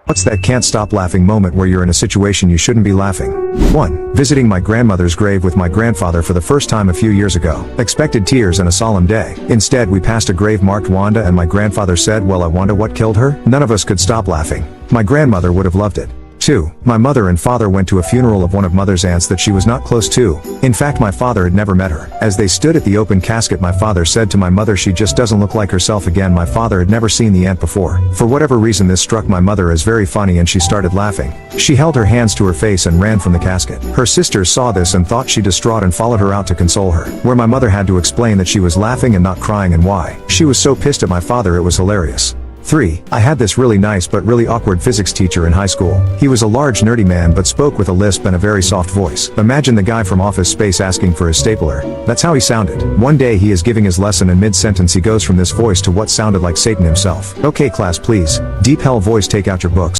What's that can't stop laughing moment where you're in a situation you shouldn't be laughing? 1. Visiting my grandmother's grave with my grandfather for the first time a few years ago. Expected tears and a solemn day. Instead, we passed a grave marked Wanda and my grandfather said, "Well, I wonder what killed her?" None of us could stop laughing. My grandmother would have loved it. 2. My mother and father went to a funeral of one of mother's aunts that she was not close to. In fact, my father had never met her. As they stood at the open casket, my father said to my mother, "She just doesn't look like herself again." My father had never seen the aunt before. For whatever reason, this struck my mother as very funny and she started laughing. She held her hands to her face and ran from the casket. Her sisters saw this and thought she distraught and followed her out to console her, where my mother had to explain that she was laughing and not crying and why. She was so pissed at my father it was hilarious. 3. I had this really nice but really awkward physics teacher in high school. He was a large nerdy man but spoke with a lisp and a very soft voice. Imagine the guy from Office Space asking for his stapler. That's how he sounded. One day he is giving his lesson and mid-sentence he goes from this voice to what sounded like Satan himself. "Okay class, please. Deep hell voice, take out your books."